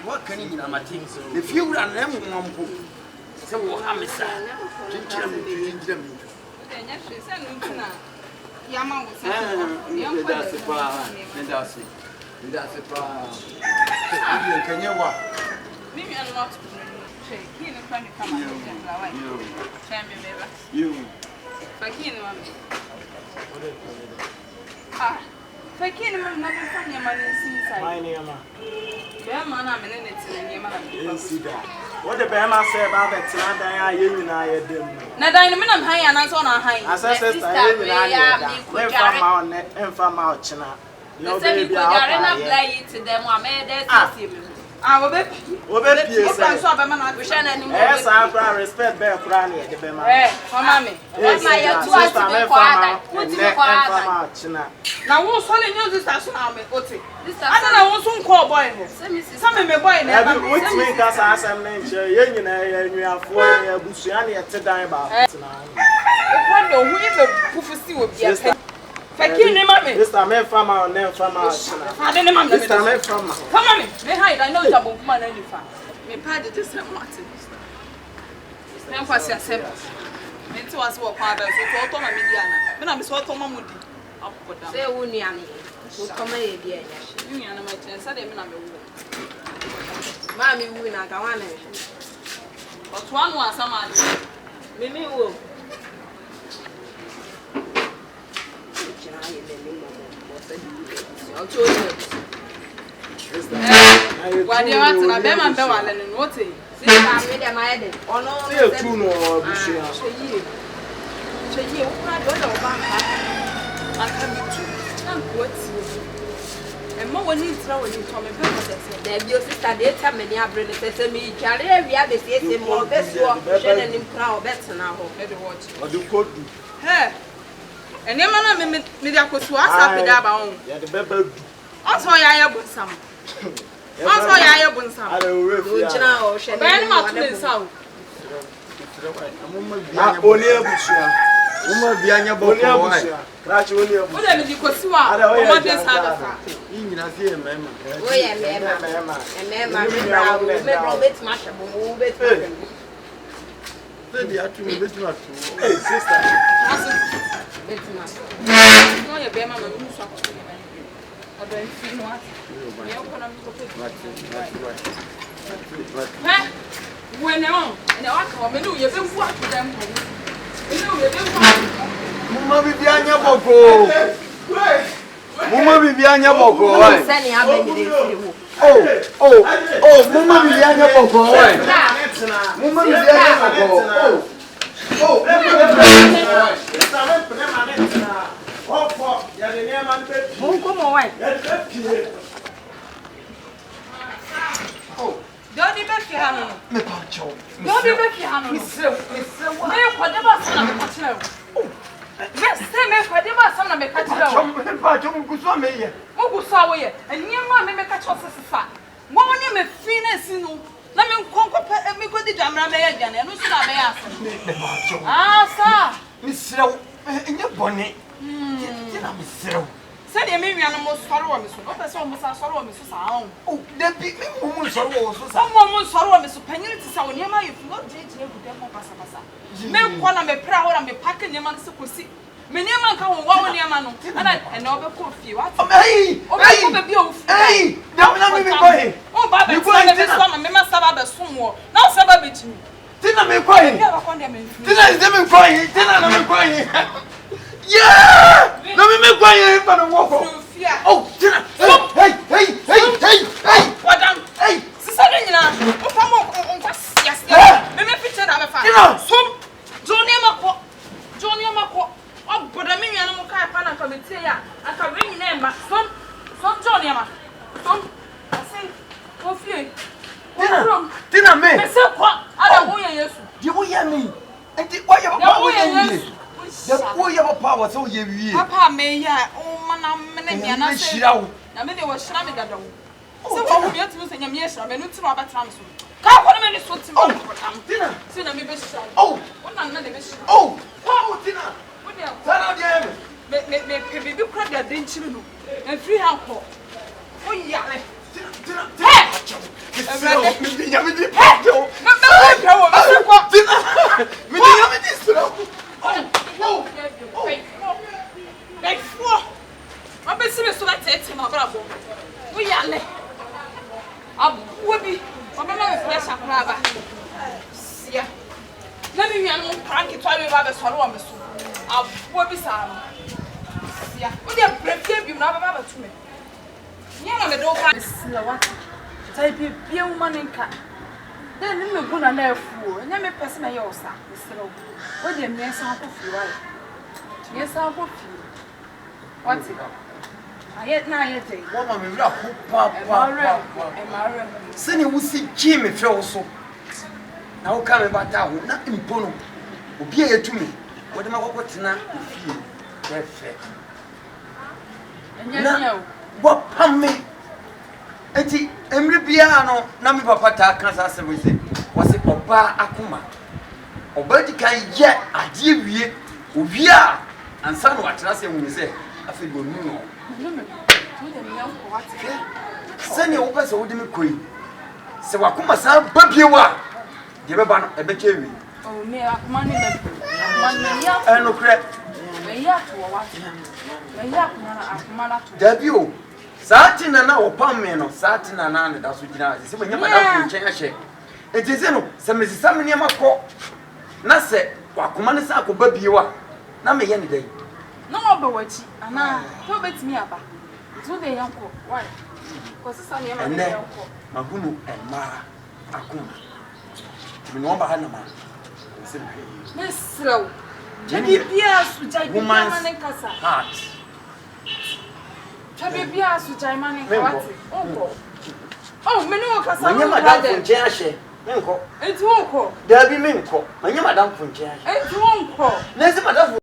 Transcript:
what can you imagine? If you run them, so what I'm saying, Yama was that's a bar. Can you walk? Maybe I'm not. You. Ah, Fakin, I'm not funny. My name, Bearman, I'm in it. What the Bama say about that tonight? I you and I did. Now, I'm high and I'm on a high. As I said, I am from out China. No baby, I to them. I made that. I will be yes, I respect Bear Cranny at the Bema. Now, who's telling you this? I don't know who's call boy. Some of my boy never would make us as a nature. You are for Busiani at the time about who the prophecy would be. Fakin, this time from our name from our I didn't this time from come on, may hide. I know double man any fan. Me pad it is Martin. Then was yourself. It was what father, so to my mediana. When I'm so to Mamudi. I'll put down. Say, Uniani. Will come a dear. You and my chance, I didn't know. Mammy, we not go on. But one was some other. Mimi will. Why do you want to have them and Bewan and what? See, I made a mind. Oh, no, two no, and more needs to know you told me. There be your sister, they tell me, I bring it me. Carry every other say more best work, and in proud better now. What do you could do? And your man made a course to us up with our own. Also, I have some. Also, I have some. I don't know. She ran out to the south. Only a bush. Behind your body. That's only a bush. What you could see? I don't want this other. Even as here, Mamma. Oh, yeah, Mamma. And Mamma, Robert Mashable. They are too much. Hey, sister. No, your bear mamma, you saw. I don't see what. When on, and I come and you've been watching them. Mumma be behind your boko. Mumma be behind your boko. Oh, Mumma be behind your boko. Mumma be behind your boko. Oh, come away. Don't be back here. Don't be back here. Yes, they make what they must have made. And your mamma make a choice. One name is Phineas. Let me conquer me go the Jamra again, and who's not ah, sir, Miss Slow, in your bonnet. Said you may be almost sorrow, Miss Lopez, almost sorrow, Mrs. Sound. Oh, there be woman sorrow, some woman sorrow, Miss Penny to sound near my if not date you with them for Passa. Men one of me proud and me packing your man to see. Many man come one year man, and over coffee. What? Hey, don't let me going. Oh, Baba, you're going to this one, and must have a swim war. Now, Sabbath between me. Didn't me crying. Didn't me crying. Didn't crying. Yeah! Let me make crying for the walk. Oh, hey! What? Hey, Sister, come on. Yes, let me picture that. Some Johnny Mako. Oh, but I mean, I'm a car fan. I can say, I can bring name, some Johnny Mako. Some, I say, coffee. Dinner, man. I don't want you. You will hear me. And why you have a power so you Papa may, oh, man, I'm I mean, they were slamming that door. So, what we have to say, yes, I'm not to Robert Thompson. Come on, minute, what's dinner? Send me best. Oh, what another best. Oh, dinner. Maybe you cried that didn't you? And free hand. Oh, yeah. Let me crank it while we have a swallow on the soup. I'll be some. Yeah, we are brave, you never have a to me. Yeah, the dog is what type of young man in cat. Then you will go on there fool, and then me pass my yosa. What the mere sample of you, right? Yes, sample of you. What's it? I yet now yet. Woman, we rock, Papa. Send you will see Jimmy Felso. Now come about town, not in Pono. Will be here to me. What am I what's now? Perfect. And you know what pump me? Eti Emri Piano, Nami Papa Kansas with it. Was it Oba Akoma? Oba can yet a dear we are and son what I say when we say, I feel no. Send your opus or the queen. So Akoma San Babiwa. The Babano, a baby. Oh, me, money, and no crap. Debut. Satin and now, Palmeno, Satin and Anna, that's what you know. It's when you're my change. It is no, some Mrs. Samuel Mako. Nasa, Wakumana Sako Babiwa. Now, me any day. No, but what? And now, don't bet me up. Two day uncle. Why? Because it's on your uncle. Mahunu and Mmaa, Akoma. We know about Hannah. Miss Slow. Jenny Pias, which I woman's heart. Tabby Pias, which I manage. Oh, Menuka, when you're Madame from Chashe. It's Wonko. There be Minko. When you're Madame from Chashe. It's Wonko. There's a Madame.